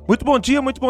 Muito bom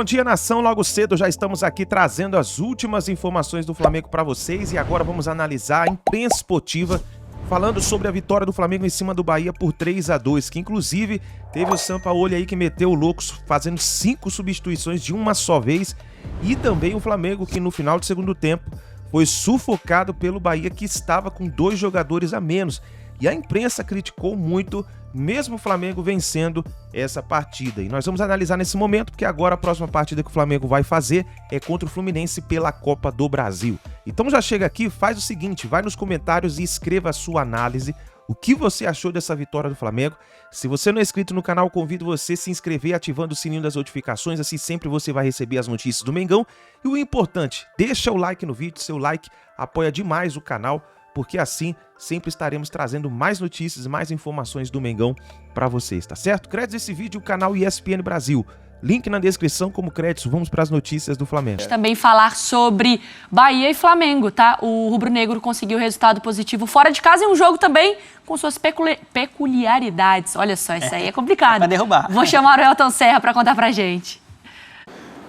dia, nação. Logo cedo já estamos aqui trazendo as últimas informações do Flamengo para vocês e agora vamos analisar a imprensa esportiva falando sobre a vitória do Flamengo em cima do Bahia por 3-2, que inclusive teve o Sampaoli aí que meteu o louco fazendo 5 substituições de uma só vez e também o Flamengo que no final do segundo tempo foi sufocado pelo Bahia que estava com 2 jogadores a menos. E a imprensa criticou muito, mesmo o Flamengo vencendo essa partida. E nós vamos analisar nesse momento, porque agora a próxima partida que o Flamengo vai fazer é contra o Fluminense pela Copa do Brasil. Então já chega aqui, faz o seguinte, vai nos comentários e escreva a sua análise. O que você achou dessa vitória do Flamengo? Se você não é inscrito no canal, convido você a se inscrever ativando o sininho das notificações, assim sempre você vai receber as notícias do Mengão. E o importante, deixa o like no vídeo, seu like apoia demais o canal, porque assim sempre estaremos trazendo mais notícias, mais informações do Mengão para vocês, tá certo? Créditos desse vídeo, o canal ESPN Brasil. Link na descrição como créditos. Vamos para as notícias do Flamengo. Também falar sobre Bahia e Flamengo, tá? O rubro-negro conseguiu resultado positivo fora de casa em um jogo também com suas peculiaridades. Olha só, isso aí é complicado. Pra derrubar. Vou chamar o Elton Serra para contar pra gente.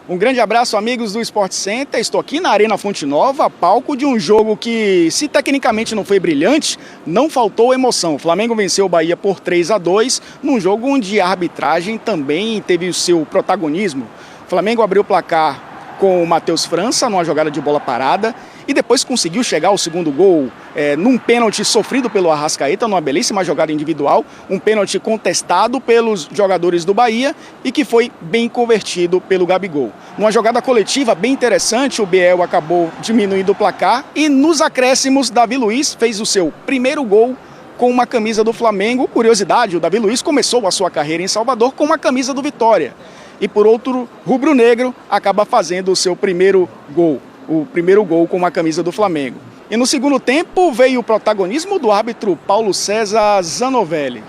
Um grande abraço, amigos do Sport Center. Estou aqui na Arena Fonte Nova, palco de um jogo que, se tecnicamente não foi brilhante, não faltou emoção. O Flamengo venceu o Bahia por 3-2, num jogo onde a arbitragem também teve o seu protagonismo. O Flamengo abriu o placar com o Matheus França, numa jogada de bola parada, e depois conseguiu chegar ao segundo gol num pênalti sofrido pelo Arrascaeta, numa belíssima jogada individual, um pênalti contestado pelos jogadores do Bahia e que foi bem convertido pelo Gabigol. Numa jogada coletiva bem interessante, o Biel acabou diminuindo o placar e nos acréscimos, Davi Luiz fez o seu primeiro gol com uma camisa do Flamengo. Curiosidade, o Davi Luiz começou a sua carreira em Salvador com uma camisa do Vitória. E por outro, rubro-negro acaba fazendo o seu primeiro gol, o primeiro gol com uma camisa do Flamengo. E no segundo tempo veio o protagonismo do árbitro Paulo César Zanovelli.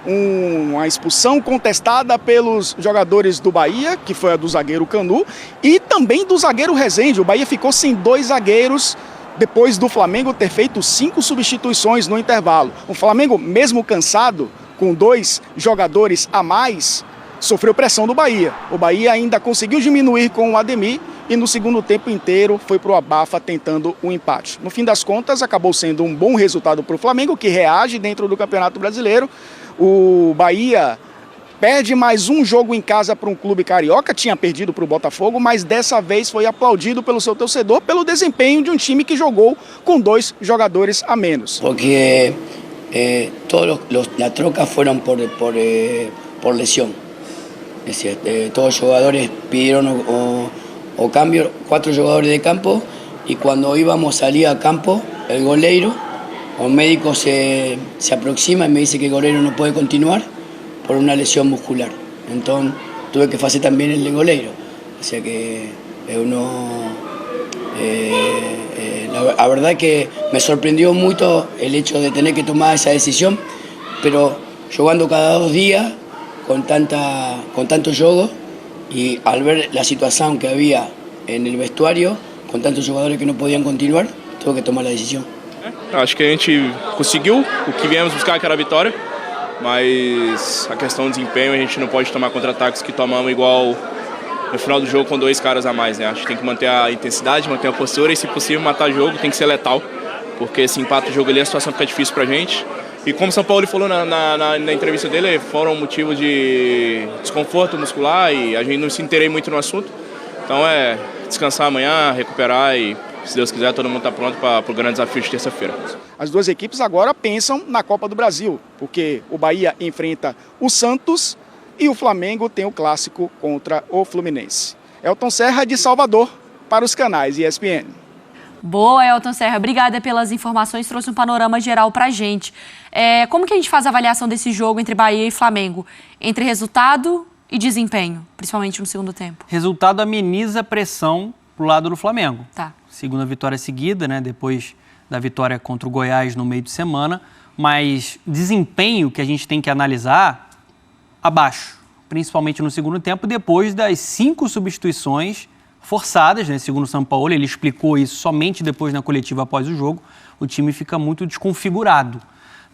Uma expulsão contestada pelos jogadores do Bahia, que foi a do zagueiro Canu, e também do zagueiro Rezende. O Bahia ficou sem 2 zagueiros depois do Flamengo ter feito 5 substituições no intervalo. O Flamengo, mesmo cansado, com 2 jogadores a mais, sofreu pressão do Bahia. O Bahia ainda conseguiu diminuir com o Ademir e no segundo tempo inteiro foi para o abafa tentando um empate. No fim das contas, acabou sendo um bom resultado para o Flamengo, que reage dentro do Campeonato Brasileiro. O Bahia perde mais um jogo em casa para um clube carioca, tinha perdido para o Botafogo, mas dessa vez foi aplaudido pelo seu torcedor pelo desempenho de um time que jogou com 2 jogadores a menos. Porque todas as trocas foram por lesión. Es decir, todos los jugadores pidieron o cambio, 4 jugadores de campo, y cuando íbamos a salir a campo, el goleiro, un médico se aproxima y me dice que el goleiro no puede continuar por una lesión muscular. Entonces tuve que hacer también el de goleiro. O sea que la verdad que me sorprendió mucho el hecho de tener que tomar esa decisión, pero jugando cada 2 días, con tanto juego, y al ver la situación que había en el vestuario, con tantos jogadores que no podían continuar, tuve que tomar la decisión. Acho que a gente conseguiu o que viemos buscar, que era a vitória, mas a questão do desempenho, a gente não pode tomar contra-ataques que tomamos igual no final do jogo com 2 caras a mais, né? Acho que tem que manter a intensidade, manter a postura e, se possível, matar o jogo, tem que ser letal, porque se empata o jogo ali, a situação fica difícil pra gente. E como o Sampaoli falou na entrevista dele, foram motivos de desconforto muscular e a gente não se inteirei muito no assunto. Então é descansar amanhã, recuperar e, se Deus quiser, todo mundo está pronto para o grande desafio de terça-feira. As 2 equipes agora pensam na Copa do Brasil, porque o Bahia enfrenta o Santos e o Flamengo tem o clássico contra o Fluminense. Elton Serra de Salvador para os canais ESPN. Boa, Elton Serra. Obrigada pelas informações. Trouxe um panorama geral pra gente. Como que a gente faz a avaliação desse jogo entre Bahia e Flamengo? Entre resultado e desempenho, principalmente no segundo tempo. Resultado ameniza a pressão pro lado do Flamengo. Tá. Segunda vitória seguida, né? Depois da vitória contra o Goiás no meio de semana. Mas desempenho que a gente tem que analisar, abaixo. Principalmente no segundo tempo, depois das 5 substituições forçadas, né? Segundo o Sampaoli, ele explicou isso somente depois na coletiva após o jogo. O time fica muito desconfigurado.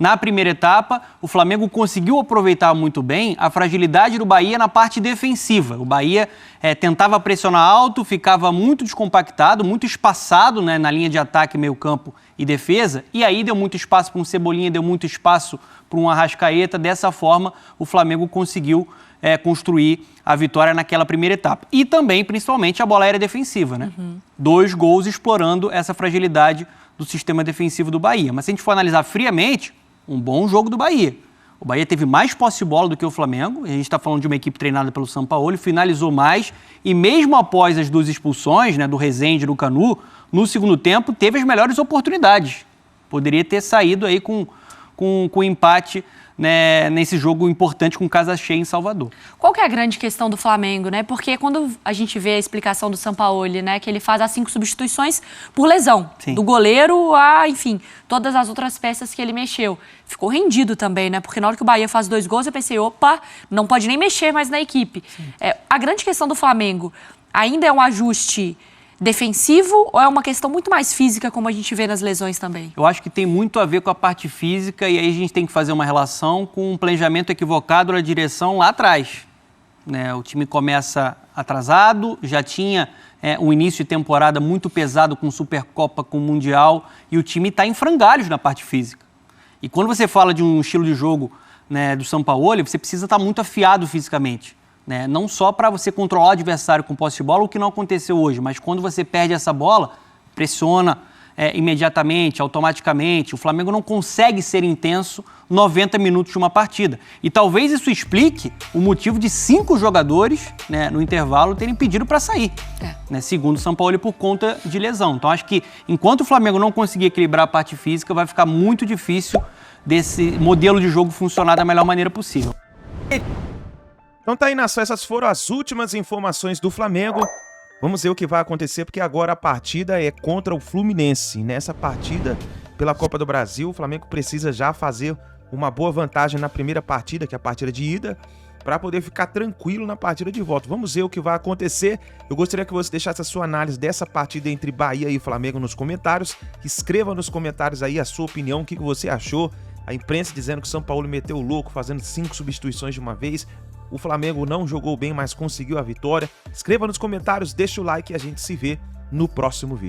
Na primeira etapa, o Flamengo conseguiu aproveitar muito bem a fragilidade do Bahia na parte defensiva. O Bahia tentava pressionar alto, ficava muito descompactado, muito espaçado, né, na linha de ataque, meio campo e defesa, e aí deu muito espaço para um Cebolinha, deu muito espaço para um Arrascaeta. Dessa forma, o Flamengo conseguiu construir a vitória naquela primeira etapa. E também, principalmente, a bola aérea defensiva, né? 2 gols explorando essa fragilidade do sistema defensivo do Bahia. Mas se a gente for analisar friamente, um bom jogo do Bahia. O Bahia teve mais posse de bola do que o Flamengo. A gente está falando de uma equipe treinada pelo Sampaoli, finalizou mais. E mesmo após as 2 expulsões, né, do Rezende e do Canu, no segundo tempo, teve as melhores oportunidades. Poderia ter saído aí com empate, né, nesse jogo importante com casa cheia em Salvador. Qual que é a grande questão do Flamengo, né? Porque quando a gente vê a explicação do Sampaoli, né, que ele faz as 5 substituições por lesão, Sim. do goleiro a, enfim, todas as outras peças que ele mexeu. Ficou rendido também, né? Porque na hora que o Bahia faz 2 gols, eu pensei, opa, não pode nem mexer mais na equipe. A grande questão do Flamengo ainda é um ajuste defensivo ou é uma questão muito mais física, como a gente vê nas lesões também? Eu acho que tem muito a ver com a parte física e aí a gente tem que fazer uma relação com um planejamento equivocado na direção lá atrás. Né? O time começa atrasado, já tinha um início de temporada muito pesado com Supercopa, com Mundial, e o time está em frangalhos na parte física. E quando você fala de um estilo de jogo, né, do Sampaoli, você precisa estar muito afiado fisicamente. Né? Não só para você controlar o adversário com posse de bola, o que não aconteceu hoje, mas quando você perde essa bola, pressiona imediatamente, automaticamente. O Flamengo não consegue ser intenso 90 minutos de uma partida. E talvez isso explique o motivo de 5 jogadores, né, no intervalo terem pedido para sair, né, segundo o Sampaoli, por conta de lesão. Então acho que enquanto o Flamengo não conseguir equilibrar a parte física, vai ficar muito difícil desse modelo de jogo funcionar da melhor maneira possível. Então tá aí, nação, essas foram as últimas informações do Flamengo. Vamos ver o que vai acontecer, porque agora a partida é contra o Fluminense. Nessa partida pela Copa do Brasil, o Flamengo precisa já fazer uma boa vantagem na primeira partida, que é a partida de ida, para poder ficar tranquilo na partida de volta. Vamos ver o que vai acontecer. Eu gostaria que você deixasse a sua análise dessa partida entre Bahia e Flamengo nos comentários. Escreva nos comentários aí a sua opinião, o que você achou. A imprensa dizendo que o Sampaoli meteu o louco, fazendo 5 substituições de uma vez. O Flamengo não jogou bem, mas conseguiu a vitória. Escreva nos comentários, deixa o like e a gente se vê no próximo vídeo.